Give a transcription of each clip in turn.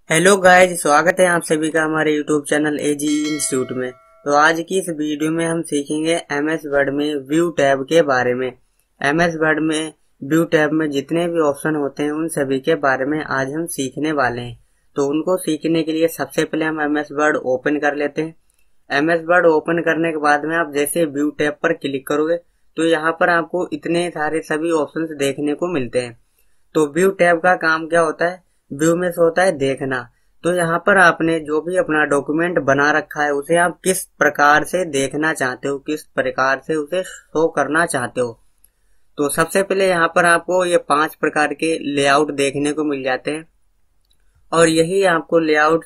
Hello guys, स्वागत है आप सभी का हमारे यूट्यूब चैनल एजी इंस्टीट्यूट में। तो आज की इस वीडियो में हम सीखेंगे एमएस वर्ड में व्यू टैब के बारे में। एमएस वर्ड में व्यू टैब में जितने भी ऑप्शन होते हैं उन सभी के बारे में आज हम सीखने वाले हैं। तो उनको सीखने के लिए सबसे पहले हम एमएस वर्ड ओपन कर लेते हैं। एमएस वर्ड ओपन करने के बाद में आप जैसे व्यू टैब पर क्लिक करोगे तो यहाँ पर आपको इतने सारे सभी ऑप्शन देखने को मिलते हैं। तो व्यू टैब का काम क्या होता है? व्यू में से होता है देखना। तो यहाँ पर आपने जो भी अपना डॉक्यूमेंट बना रखा है उसे आप किस प्रकार से देखना चाहते हो, किस प्रकार से उसे शो करना चाहते हो। तो सबसे पहले यहाँ पर आपको ये 5 प्रकार के लेआउट देखने को मिल जाते हैं और यही आपको लेआउट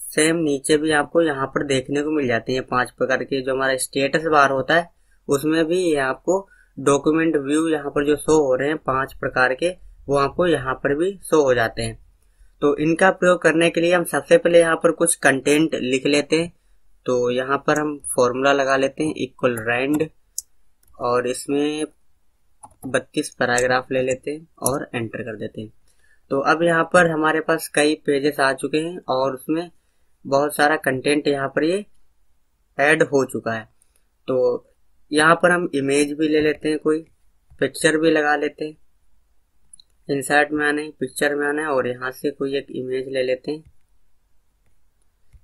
सेम नीचे भी आपको यहाँ पर देखने को मिल जाते हैं। 5 प्रकार के जो हमारा स्टेटस बार होता है उसमें भी ये आपको डॉक्यूमेंट व्यू यहाँ पर जो शो हो रहे हैं 5 प्रकार के, वो आपको यहाँ पर भी शो हो जाते हैं। तो इनका प्रयोग करने के लिए हम सबसे पहले यहाँ पर कुछ कंटेंट लिख लेते हैं। तो यहाँ पर हम फॉर्मूला लगा लेते हैं इक्वल रैंड और इसमें 32 पैराग्राफ ले लेते हैं और एंटर कर देते हैं। तो अब यहाँ पर हमारे पास कई पेजेस आ चुके हैं और उसमें बहुत सारा कंटेंट यहाँ पर ये ऐड हो चुका है। तो यहाँ पर हम इमेज भी ले लेते हैं, कोई पिक्चर भी लगा लेते हैं। इंसर्ट में आना है, पिक्चर में आना है और यहाँ से कोई एक इमेज ले लेते हैं।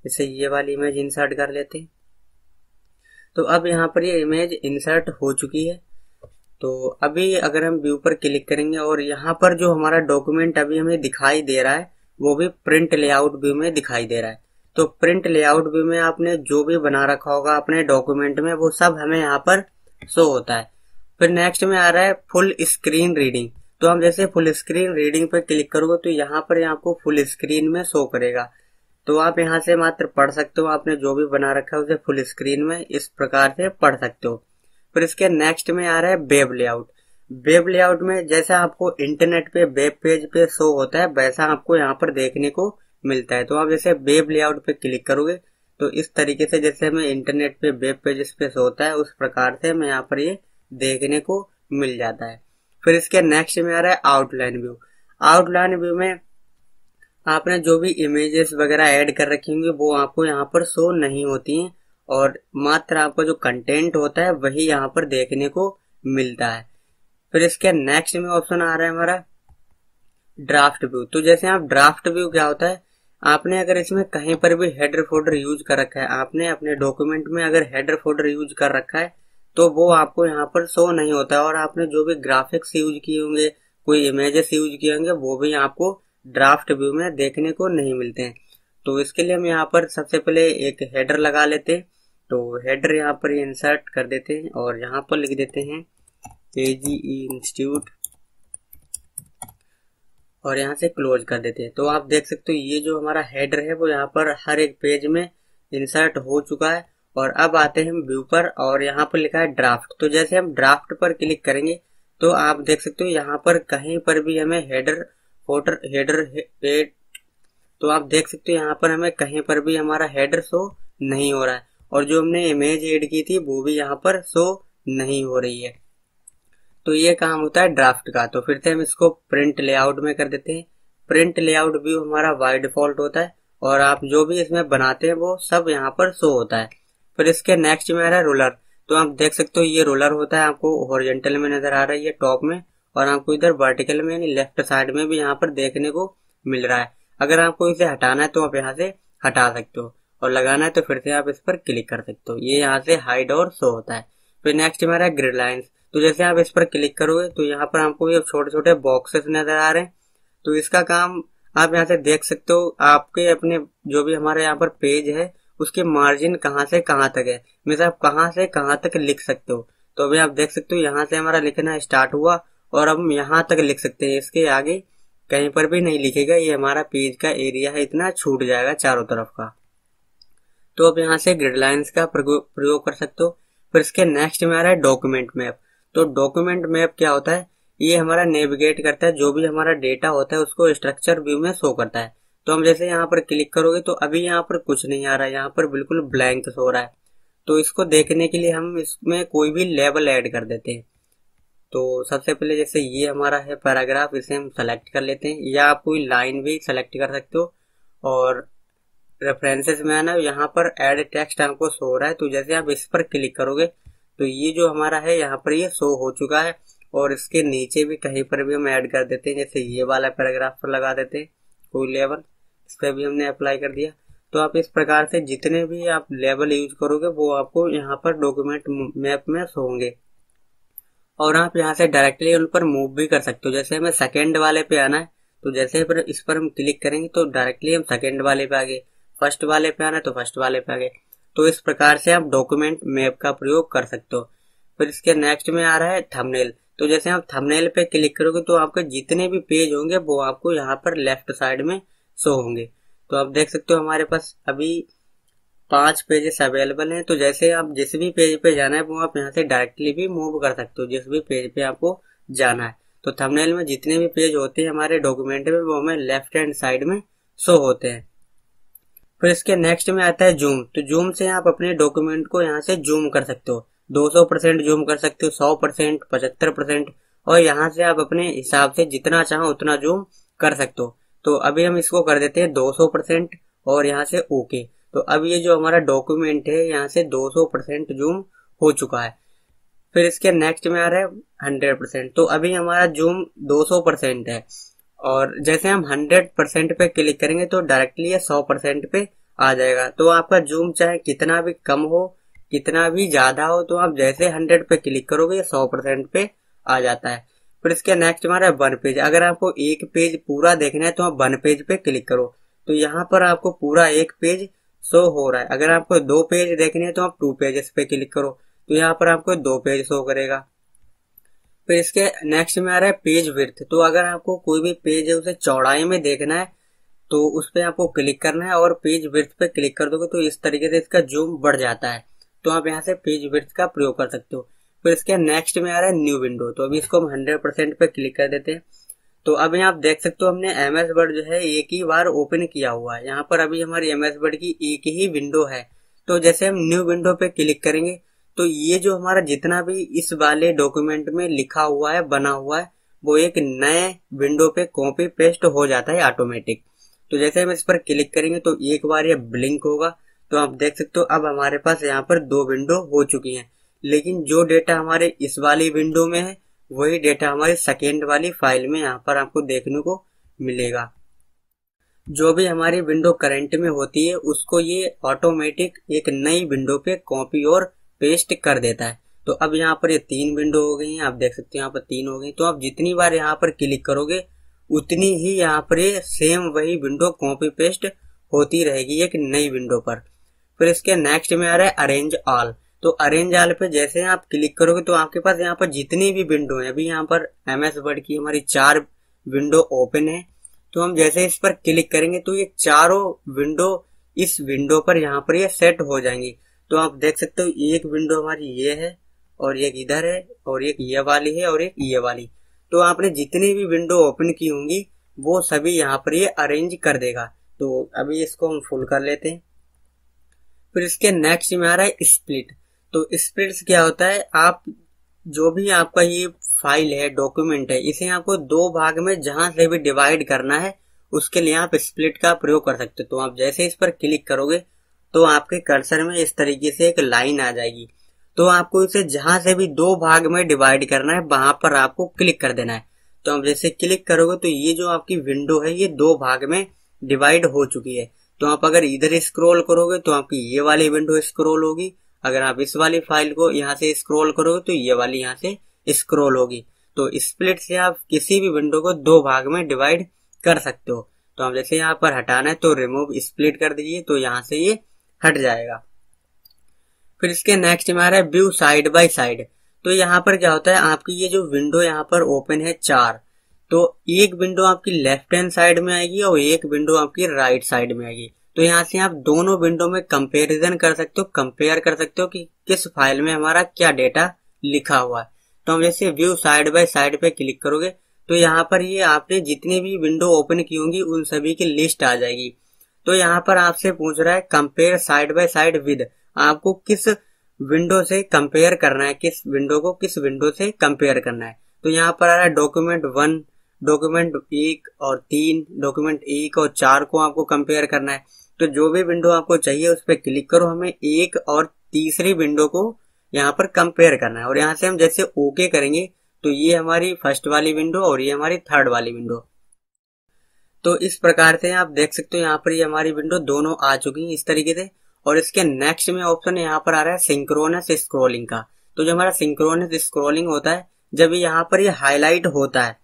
इसे ये वाली इमेज इंसर्ट कर लेते हैं। तो अब यहाँ पर ये इमेज इंसर्ट हो चुकी है। तो अभी अगर हम व्यू पर क्लिक करेंगे और यहाँ पर जो हमारा डॉक्यूमेंट अभी हमें दिखाई दे रहा है वो भी प्रिंट लेआउट व्यू में दिखाई दे रहा है। तो प्रिंट लेआउट व्यू में आपने जो भी बना रखा होगा अपने डॉक्यूमेंट में वो सब हमें यहाँ पर शो होता है। फिर नेक्स्ट में आ रहा है फुल स्क्रीन रीडिंग। तो हम जैसे फुल स्क्रीन रीडिंग पर क्लिक करोगे तो यहाँ पर आपको फुल स्क्रीन में शो करेगा। तो आप यहाँ से मात्र पढ़ सकते हो, आपने जो भी बना रखा है उसे फुल स्क्रीन में इस प्रकार से पढ़ सकते हो। फिर इसके नेक्स्ट में आ रहा है वेब लेआउट। वेब लेआउट में जैसा आपको इंटरनेट पे वेब पेज पे शो होता है वैसा आपको यहाँ पर देखने को मिलता है। तो आप जैसे वेब लेआउट पे क्लिक करोगे तो इस तरीके से जैसे हमें इंटरनेट पे वेब पेज पे शो होता है उस प्रकार से हमें यहाँ पर ये देखने को मिल जाता है। फिर इसके नेक्स्ट में आ रहा है आउटलाइन व्यू। आउटलाइन व्यू में आपने जो भी इमेजेस वगैरह ऐड कर रखी होंगी वो आपको यहाँ पर शो नहीं होती हैं और मात्र आपका जो कंटेंट होता है वही यहाँ पर देखने को मिलता है। फिर इसके नेक्स्ट में ऑप्शन आ रहा है हमारा ड्राफ्ट व्यू। तो जैसे आप ड्राफ्ट व्यू क्या होता है, आपने अगर इसमें कहीं पर भी हेडर फोल्डर यूज कर रखा है, आपने अपने डॉक्यूमेंट में अगर हेडर फोल्डर यूज कर रखा है तो वो आपको यहाँ पर शो नहीं होता है और आपने जो भी ग्राफिक्स यूज किए होंगे, कोई इमेजेस यूज किए होंगे वो भी आपको ड्राफ्ट व्यू में देखने को नहीं मिलते हैं। तो इसके लिए हम यहाँ पर सबसे पहले एक हेडर लगा लेते हैं। तो हेडर यहाँ पर इंसर्ट कर देते हैं और यहाँ पर लिख देते हैं एजी इंस्टीट्यूट और यहाँ से क्लोज कर देते हैं। तो आप देख सकते हो ये जो हमारा हेडर है वो यहाँ पर हर एक पेज में इंसर्ट हो चुका है। और अब आते हैं हम व्यू पर और यहाँ पर लिखा है ड्राफ्ट। तो जैसे हम ड्राफ्ट पर क्लिक करेंगे तो आप देख सकते हो यहाँ पर कहीं पर भी हमें हेडर तो आप देख सकते हो यहाँ पर हमें कहीं पर भी हमारा हेडर शो नहीं हो रहा है और जो हमने इमेज ऐड की थी वो भी यहाँ पर शो नहीं हो रही है। तो ये काम होता है ड्राफ्ट का। तो फिर से हम इसको प्रिंट लेआउट में कर देते हैं। प्रिंट लेआउट व्यू हमारा बाय डिफॉल्ट होता है और आप जो भी इसमें बनाते हैं वो सब यहाँ पर शो होता है। फिर इसके नेक्स्ट में आ रहा है रोलर। तो आप देख सकते हो ये रोलर होता है, आपको हॉरिजॉन्टल में नजर आ रहा है ये टॉप में और आपको इधर वर्टिकल में यानी लेफ्ट साइड में भी यहाँ पर देखने को मिल रहा है। अगर आपको इसे हटाना है तो आप यहाँ से हटा सकते हो और लगाना है तो फिर से आप इस पर क्लिक कर सकते हो। ये यहाँ से हाइड और शो होता है। फिर नेक्स्ट में आ रहा है ग्रिड लाइन्स। तो जैसे आप इस पर क्लिक करोगे तो यहाँ पर आपको ये छोटे छोटे बॉक्सेस नजर आ रहे हैं। तो इसका काम आप यहाँ से देख सकते हो, आपके अपने जो भी हमारे यहाँ पर पेज है उसके मार्जिन कहाँ से कहाँ तक है, मतलब आप कहाँ से कहाँ तक लिख सकते हो। तो अभी आप देख सकते हो यहाँ से हमारा लिखना स्टार्ट हुआ और हम यहाँ तक लिख सकते हैं, इसके आगे कहीं पर भी नहीं लिखेगा। ये हमारा पेज का एरिया है, इतना छूट जाएगा चारों तरफ का। तो अब यहाँ से ग्रिड लाइन्स का प्रयोग कर सकते हो। फिर इसके नेक्स्ट में आ रहा है डॉक्यूमेंट मैप। तो डॉक्यूमेंट मैप क्या होता है, ये हमारा नेविगेट करता है, जो भी हमारा डेटा होता है उसको स्ट्रक्चर व्यू में शो करता है। तो हम जैसे यहाँ पर क्लिक करोगे तो अभी यहाँ पर कुछ नहीं आ रहा है, यहाँ पर बिल्कुल ब्लैंक शो रहा है। तो इसको देखने के लिए हम इसमें कोई भी लेबल ऐड कर देते हैं। तो सबसे पहले जैसे ये हमारा है पैराग्राफ, इसे हम सेलेक्ट कर लेते हैं या आप कोई लाइन भी सेलेक्ट कर सकते हो और रेफरेंसेस में आना, यहाँ पर ऐड टेक्स्ट आपको शो हो रहा है। तो जैसे आप इस पर क्लिक करोगे तो ये जो हमारा है यहाँ पर ये शो हो चुका है। और इसके नीचे भी कहीं पर भी हम ऐड कर देते हैं, जैसे ये वाला पैराग्राफ पर लगा देते हैं कोई लेवल, इस पर भी हमने अप्लाई कर दिया। तो आप इस प्रकार से जितने भी आप लेवल यूज करोगे वो आपको यहाँ पर डॉक्यूमेंट मैप में शो होंगे। और आप यहाँ से डायरेक्टली उन पर मूव भी कर सकते हो। जैसे हमें सेकेंड वाले पे आना है तो जैसे पर इस पर हम क्लिक करेंगे तो डायरेक्टली हम सेकेंड वाले पे आ गए, फर्स्ट वाले पे आना है तो फर्स्ट वाले पे आ गए। तो इस प्रकार से आप डॉक्यूमेंट मैप का प्रयोग कर सकते हो। फिर इसके नेक्स्ट में आ रहा है थंबनेल। तो जैसे आप थंबनेल पे क्लिक करोगे तो आपके जितने भी पेज होंगे वो आपको यहाँ पर लेफ्ट साइड में शो होंगे। तो आप देख सकते हो हमारे पास अभी 5 पेजेस अवेलेबल हैं। तो जैसे आप जिस भी पेज पे जाना है वो आप यहाँ से डायरेक्टली भी मूव कर सकते हो, जिस भी पेज पे आपको जाना है। तो थंबनेल में जितने भी पेज होते हैं हमारे डॉक्यूमेंट में वो हमें लेफ्ट हैंड साइड में शो होते हैं। फिर इसके नेक्स्ट में आता है जूम। तो जूम से आप अपने डॉक्यूमेंट को यहाँ से जूम कर सकते हो, 200% जूम कर सकते हो, 100%, 75%, और यहाँ से आप अपने हिसाब से जितना चाहो उतना जूम कर सकते हो। तो अभी हम इसको कर देते हैं 200% और यहाँ से ओके। तो अब ये जो हमारा डॉक्यूमेंट है यहाँ से 200% जूम हो चुका है। फिर इसके नेक्स्ट में आ रहा है 100%। तो अभी हमारा जूम 200% है और जैसे हम 100% पे क्लिक करेंगे तो डायरेक्टली ये 100% पे आ जाएगा। तो आपका जूम चाहे कितना भी कम हो कितना भी ज्यादा हो, तो आप जैसे 100 पे क्लिक करोगे ये 100% पे आ जाता है। फिर इसके नेक्स्ट हमारा वन पेज। अगर आपको एक पेज पूरा देखना है तो आप वन पेज पे क्लिक करो, तो यहाँ पर आपको पूरा एक पेज शो हो रहा है। अगर आपको 2 पेज देखने हैं तो आप 2 पेजेस पे क्लिक करो, तो यहाँ पर आपको 2 पेज शो करेगा। फिर इसके नेक्स्ट में आ रहा है पेज विड्थ। तो अगर आपको कोई भी पेज है उसे चौड़ाई में देखना है तो उस पर आपको क्लिक करना है और पेज विड्थ पे क्लिक कर दोगे तो इस तरीके से इसका जूम बढ़ जाता है। तो आप यहाँ से पेज विड्थ का प्रयोग कर सकते हो। फिर इसके नेक्स्ट में आ रहा है न्यू विंडो। तो अभी इसको हम 100% पे क्लिक कर देते हैं। तो अभी आप देख सकते हो हमने एमएस वर्ड जो है एक ही बार ओपन किया हुआ है। यहाँ पर अभी हमारी एमएस वर्ड की एक ही विंडो है। तो जैसे हम न्यू विंडो पे क्लिक करेंगे तो ये जो हमारा जितना भी इस वाले डॉक्यूमेंट में लिखा हुआ है बना हुआ है वो एक नए विंडो पे कॉपी पेस्ट हो जाता है ऑटोमेटिक। तो जैसे हम इस पर क्लिक करेंगे तो एक बार ये ब्लिंक होगा। तो आप देख सकते हो अब हमारे पास यहाँ पर 2 विंडो हो चुकी हैं, लेकिन जो डेटा हमारे इस वाली विंडो में है वही डेटा हमारी सेकेंड वाली फाइल में यहाँ पर आपको देखने को मिलेगा। जो भी हमारी विंडो करंट में होती है उसको ये ऑटोमेटिक एक नई विंडो पे कॉपी और पेस्ट कर देता है। तो अब यहाँ पर ये 3 विंडो हो गई हैं, आप देख सकते हो यहाँ पर 3 हो गई। तो आप जितनी बार यहाँ पर क्लिक करोगे उतनी ही यहाँ पर ये सेम वही विंडो कॉपी पेस्ट होती रहेगी एक नई विंडो पर। फिर इसके नेक्स्ट में आ रहा है अरेंज ऑल। तो अरेंज ऑल पे जैसे आप क्लिक करोगे तो आपके पास यहाँ पर जितनी भी विंडो है, अभी यहाँ पर एमएस वर्ड की हमारी 4 विंडो ओपन है। तो हम जैसे इस पर क्लिक करेंगे तो ये चारों विंडो इस विंडो पर यहाँ पर ये सेट हो जाएंगी। तो आप देख सकते हो एक विंडो हमारी ये है और एक इधर है और एक ये वाली है और एक ये वाली। तो आपने जितनी भी विंडो ओपन की होंगी वो सभी यहाँ पर ये अरेंज कर देगा। तो अभी इसको हम फुल कर लेते हैं। फिर इसके नेक्स्ट में आ रहा है स्प्लिट। तो स्प्लिट्स क्या होता है, आप जो भी आपका ये फाइल है डॉक्यूमेंट है इसे आपको 2 भाग में जहां से भी डिवाइड करना है उसके लिए आप स्प्लिट का प्रयोग कर सकते हो। तो आप जैसे इस पर क्लिक करोगे तो आपके कर्सर में इस तरीके से एक लाइन आ जाएगी। तो आपको इसे जहां से भी 2 भाग में डिवाइड करना है वहां पर आपको क्लिक कर देना है। तो आप जैसे क्लिक करोगे तो ये जो आपकी विंडो है ये 2 भाग में डिवाइड हो चुकी है। तो आप अगर इधर स्क्रॉल करोगे तो आपकी ये वाली विंडो स्क्रॉल होगी, अगर आप इस वाली फाइल को यहाँ से स्क्रॉल करोगे तो ये वाली यहाँ से स्क्रॉल होगी। तो स्प्लिट से आप किसी भी विंडो को 2 भाग में डिवाइड कर सकते हो। तो आप जैसे यहाँ पर हटाना है तो रिमूव स्प्लिट कर दीजिए, तो यहाँ से ये हट जाएगा। फिर इसके नेक्स्ट में आ रहा है व्यू साइड बाय साइड। तो यहाँ पर क्या होता है, आपकी ये जो विंडो यहाँ पर ओपन है 4, तो एक विंडो आपकी लेफ्ट हैंड साइड में आएगी और एक विंडो आपकी राइट साइड में आएगी। तो यहाँ से आप दोनों विंडो में कंपैरिजन कर सकते हो, कंपेयर कर सकते हो कि किस फाइल में हमारा क्या डेटा लिखा हुआ है। तो हम जैसे व्यू साइड बाय साइड पे क्लिक करोगे तो यहाँ पर ये आपने जितनी भी विंडो ओपन की होंगी उन सभी की लिस्ट आ जाएगी। तो यहाँ पर आपसे पूछ रहा है compare side by side with, आपको किस विंडो से कंपेयर करना है, किस विंडो को किस विंडो से कंपेयर करना है। तो यहाँ पर आ रहा है डॉक्यूमेंट 1, डॉक्यूमेंट 1 और 3, डॉक्यूमेंट 1 और 4 को आपको कंपेयर करना है। तो जो भी विंडो आपको चाहिए उस पर क्लिक करो, हमें 1 और तीसरी विंडो को यहाँ पर कंपेयर करना है। और यहाँ से हम जैसे ओके करेंगे तो ये हमारी फर्स्ट वाली विंडो और ये हमारी थर्ड वाली विंडो। तो इस प्रकार से आप देख सकते हो यहाँ पर ये हमारी विंडो दोनों आ चुकी है इस तरीके से। और इसके नेक्स्ट में ऑप्शन यहाँ पर आ रहा है सिंक्रोनस स्क्रॉलिंग का। तो जो हमारा सिंक्रोनस स्क्रॉलिंग होता है, जब यहाँ पर ये हाईलाइट होता है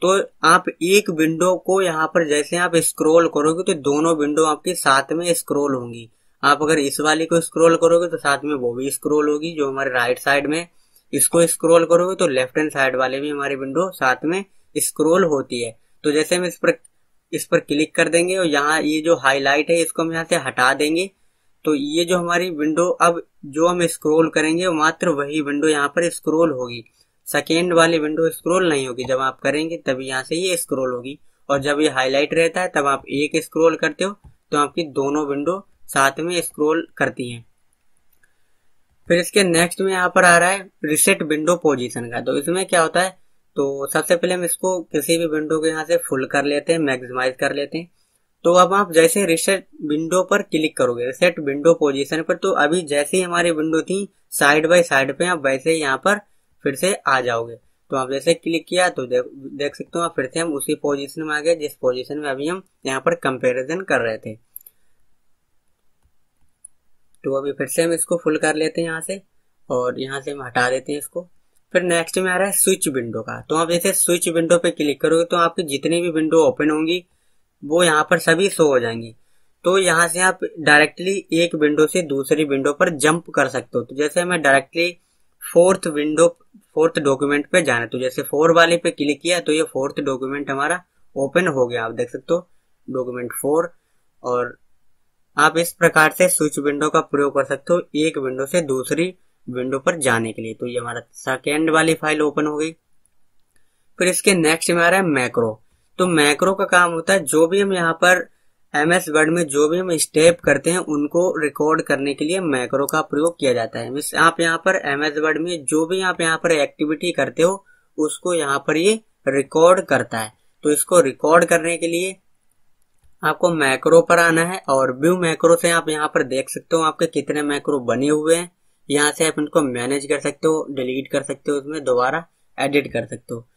तो आप एक विंडो को यहाँ पर जैसे आप स्क्रॉल करोगे तो दोनों विंडो आपके साथ में स्क्रॉल होंगी। आप अगर इस वाली को स्क्रॉल करोगे तो साथ में वो भी स्क्रॉल होगी जो हमारे राइट साइड में, इसको स्क्रॉल करोगे तो लेफ्ट हैंड साइड वाले भी हमारी विंडो साथ में स्क्रॉल होती है। तो जैसे हम इस पर क्लिक कर देंगे और यहाँ ये जो हाईलाइट है इसको हम यहाँ से हटा देंगे, तो ये जो हमारी विंडो अब जो हम स्क्रॉल करेंगे मात्र वही विंडो यहाँ पर स्क्रॉल होगी। सेकेंड वाली विंडो स्क्रॉल नहीं होगी, जब आप करेंगे तभी यहाँ से ये स्क्रॉल होगी। और जब ये हाईलाइट रहता है तब आप एक स्क्रॉल करते हो तो आपकी दोनों विंडो साथ में स्क्रॉल करती हैं। फिर इसके नेक्स्ट में यहाँ पर आ रहा है रिसेट विंडो पोजीशन का। तो इसमें क्या होता है, तो सबसे पहले हम इसको किसी भी विंडो को यहाँ से फुल कर लेते हैं, मैक्सिमाइज कर लेते हैं। तो अब आप जैसे रिसेट विंडो पर क्लिक करोगे, रिसेट विंडो पोजीशन पर, तो अभी जैसे ही हमारी विंडो थी साइड बाय साइड पे आप वैसे ही यहाँ पर फिर से आ जाओगे। तो आप जैसे क्लिक किया तो देख सकते हो आप फिर से हम उसी पोजीशन में आ गए जिस पोजीशन में अभी हम यहाँ पर कंपैरिजन कर रहे थे। तो अभी फिर से हम इसको फुल कर लेते हैं यहाँ से और यहाँ से हम हटा देते हैं इसको। फिर नेक्स्ट में आ रहा है स्विच विंडो का। तो आप जैसे स्विच विंडो पे क्लिक करोगे तो आपकी जितनी भी विंडो ओपन होंगी वो यहाँ पर सभी शो हो जाएंगी। तो यहाँ से आप डायरेक्टली एक विंडो से दूसरी विंडो पर जंप कर सकते हो। तो जैसे हमें डायरेक्टली फोर्थ डॉक्यूमेंट पे जाना है, तो जैसे 4 वाले पे क्लिक किया तो ये फोर्थ डॉक्यूमेंट हमारा ओपन हो गया, आप देख सकते हो डॉक्यूमेंट 4। और आप इस प्रकार से स्विच विंडो का प्रयोग कर सकते हो एक विंडो से दूसरी विंडो पर जाने के लिए। तो ये हमारा सेकेंड वाली फाइल ओपन हो गई। फिर इसके नेक्स्ट में आ रहा है मैक्रो। तो मैक्रो का काम होता है जो भी हम यहाँ पर MS वर्ड में जो भी हम स्टेप करते हैं उनको रिकॉर्ड करने के लिए मैक्रो का प्रयोग किया जाता है। आप यहाँ पर MS वर्ड में जो भी आप यहाँ पर एक्टिविटी करते हो उसको यहाँ पर ये रिकॉर्ड करता है। तो इसको रिकॉर्ड करने के लिए आपको मैक्रो पर आना है और व्यू मैक्रो से आप यहाँ पर देख सकते हो आपके कितने मैक्रो बने हुए हैं। यहाँ से आप इनको मैनेज कर सकते हो, डिलीट कर सकते हो, उसमें दोबारा एडिट कर सकते हो।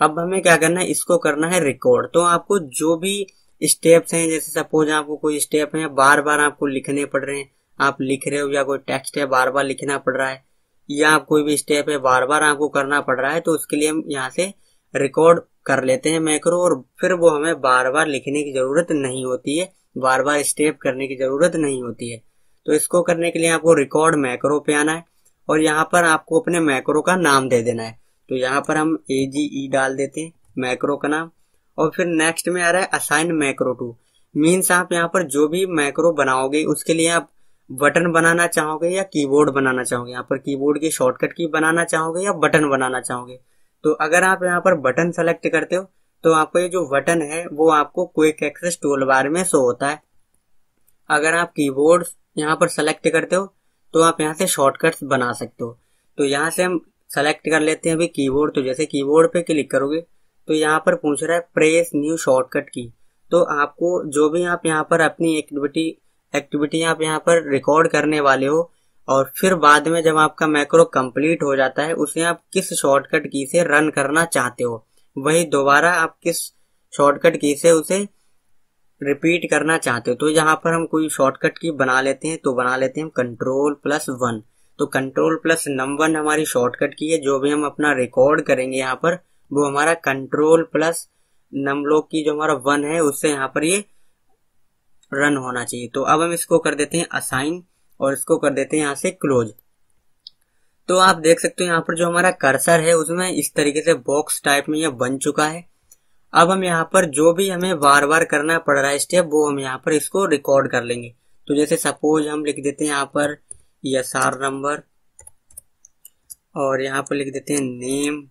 अब हमें क्या करना है, इसको करना है रिकॉर्ड। तो आपको जो भी स्टेप्स हैं, जैसे सपोज आपको कोई स्टेप है बार बार आपको लिखने पड़ रहे हैं, आप लिख रहे हो, या कोई टेक्स्ट है बार बार लिखना पड़ रहा है, या आप कोई भी स्टेप है बार बार आपको करना पड़ रहा है, तो उसके लिए हम यहाँ से रिकॉर्ड कर लेते हैं मैक्रो और फिर वो हमें बार बार लिखने की जरूरत नहीं होती है, बार बार स्टेप करने की जरूरत नहीं होती है। तो इसको करने के लिए आपको रिकॉर्ड मैक्रो पे आना है और यहाँ पर आपको अपने मैक्रो का नाम दे देना है। तो यहाँ पर हम AGE डाल देते हैं मैक्रो का नाम। और फिर नेक्स्ट में आ रहा है असाइन मैक्रो टू। मीन्स आप यहाँ पर जो भी मैक्रो बनाओगे उसके लिए आप बटन बनाना चाहोगे या कीबोर्ड बनाना चाहोगे, यहाँ पर कीबोर्ड की शॉर्टकट की बनाना चाहोगे या बटन बनाना चाहोगे। तो अगर आप यहाँ पर बटन सेलेक्ट करते हो तो आपको ये जो बटन है वो आपको क्विक एक्सेस टूल बार में शो होता है। अगर आप कीबोर्ड यहाँ पर सेलेक्ट करते हो तो आप यहाँ से शॉर्टकट्स बना सकते हो। तो यहाँ से हम सेलेक्ट कर लेते हैं अभी कीबोर्ड। तो जैसे कीबोर्ड पे क्लिक करोगे तो यहाँ पर पूछ रहा है प्रेस न्यू शॉर्टकट की। तो आपको जो भी आप यहाँ पर अपनी एक्टिविटी आप यहाँ पर रिकॉर्ड करने वाले हो और फिर बाद में जब आपका मैक्रो कंप्लीट हो जाता है उसे आप किस शॉर्टकट की से रन करना चाहते हो, वही दोबारा आप किस शॉर्टकट की से उसे रिपीट करना चाहते हो। तो यहाँ पर हम कोई शॉर्टकट की बना लेते हैं, तो बना लेते हैं हम Ctrl+1। तो Ctrl+1 हमारी शॉर्टकट की है। जो भी हम अपना रिकॉर्ड करेंगे यहाँ पर वो हमारा Ctrl+नमलोक की जो हमारा 1 है उससे यहाँ पर ये रन होना चाहिए। तो अब हम इसको कर देते हैं असाइन और इसको कर देते हैं यहाँ से क्लोज। तो आप देख सकते हो यहाँ पर जो हमारा कर्सर है उसमें इस तरीके से बॉक्स टाइप में ये बन चुका है। अब हम यहाँ पर जो भी हमें बार बार करना पड़ रहा है स्टेप वो हम यहाँ पर इसको रिकॉर्ड कर लेंगे। तो जैसे सपोज हम लिख देते हैं यहाँ पर SR नंबर और यहाँ पर लिख देते हैं नेम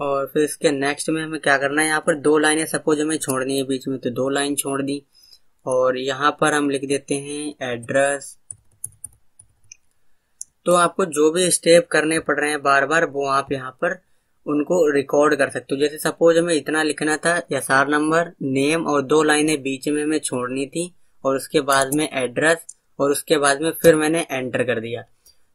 और फिर इसके नेक्स्ट में हमें क्या करना है, यहाँ पर 2 लाइनें सपोज हमें छोड़नी है बीच में, तो 2 लाइन छोड़ दी और यहाँ पर हम लिख देते हैं एड्रेस तो आपको जो भी स्टेप करने पड़ रहे हैं बार बार वो आप यहाँ पर उनको रिकॉर्ड कर सकते हो। जैसे सपोज हमें इतना लिखना था, एसआर नंबर, नेम और 2 लाइनें बीच में हमें छोड़नी थी और उसके बाद में एड्रेस और उसके बाद में फिर मैंने एंटर कर दिया।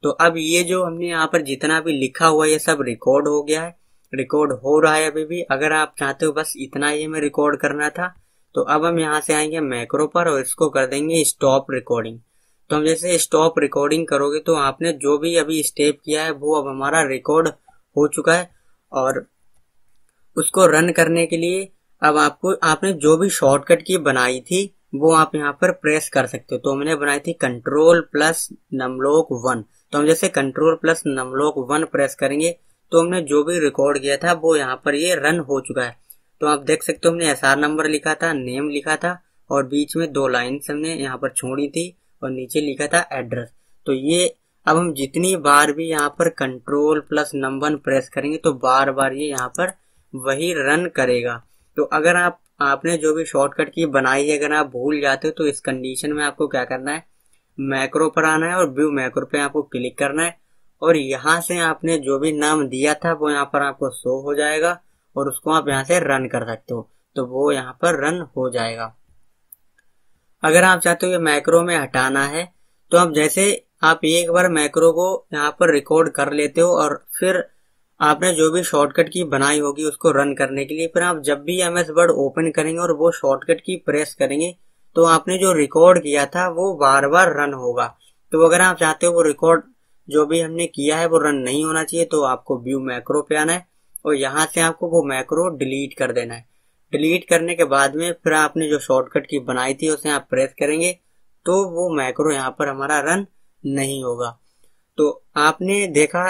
तो अब ये जो हमने यहाँ पर जितना भी लिखा हुआ ये सब रिकॉर्ड हो गया है, रिकॉर्ड हो रहा है अभी भी। अगर आप चाहते हो बस इतना ही हमें रिकॉर्ड करना था तो अब हम यहाँ से आएंगे मैक्रो पर और इसको कर देंगे स्टॉप रिकॉर्डिंग। तो हम जैसे स्टॉप रिकॉर्डिंग करोगे तो आपने जो भी अभी स्टेप किया है वो अब हमारा रिकॉर्ड हो चुका है और उसको रन करने के लिए अब आपने जो भी शॉर्टकट की बनाई थी वो आप यहाँ पर प्रेस कर सकते हो। तो हमने बनाई थी Ctrl+Numlock 1। तो हम जैसे Ctrl+Numlock 1 प्रेस करेंगे तो हमने जो भी रिकॉर्ड किया था वो यहाँ पर ये रन हो चुका है। तो आप देख सकते हो हमने एसआर नंबर लिखा था, नेम लिखा था और बीच में 2 लाइन्स हमने यहाँ पर छोड़ी थी और नीचे लिखा था एड्रेस। तो ये अब हम जितनी बार भी यहाँ पर Ctrl+Num1 प्रेस करेंगे तो बार बार ये यहाँ पर वही रन करेगा। तो अगर आपने जो भी शॉर्टकट की बनाई है अगर आप भूल जाते हो तो इस कंडीशन में आपको क्या करना है, मैक्रो पर आना है और व्यू मैक्रो पे आपको क्लिक करना है और यहाँ से आपने जो भी नाम दिया था वो यहाँ पर आपको शो हो जाएगा और उसको आप यहाँ से रन कर सकते हो। तो वो यहाँ पर रन हो जाएगा। अगर आप चाहते हो ये मैक्रो में हटाना है तो आप जैसे आप एक बार मैक्रो को यहाँ पर रिकॉर्ड कर लेते हो और फिर आपने जो भी शॉर्टकट की बनाई होगी उसको रन करने के लिए फिर आप जब भी MS वर्ड ओपन करेंगे और वो शॉर्टकट की प्रेस करेंगे तो आपने जो रिकॉर्ड किया था वो बार बार रन होगा। तो अगर आप चाहते हो वो रिकॉर्ड जो भी हमने किया है वो रन नहीं होना चाहिए तो आपको व्यू मैक्रो पे आना है और यहाँ से आपको वो मैक्रो डिलीट कर देना है। डिलीट करने के बाद में फिर आपने जो शॉर्टकट की बनाई थी उसे आप प्रेस करेंगे तो वो मैक्रो यहाँ पर हमारा रन नहीं होगा। तो आपने देखा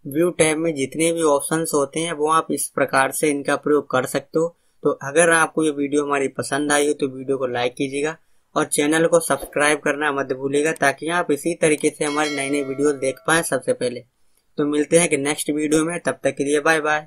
व्यू टैब में जितने भी ऑप्शंस होते हैं वो आप इस प्रकार से इनका प्रयोग कर सकते हो। तो अगर आपको ये वीडियो हमारी पसंद आई हो तो वीडियो को लाइक कीजिएगा और चैनल को सब्सक्राइब करना मत भूलिएगा ताकि आप इसी तरीके से हमारी नई नई वीडियो देख पाएं सबसे पहले। तो मिलते हैं कि नेक्स्ट वीडियो में, तब तक के लिए बाय बाय।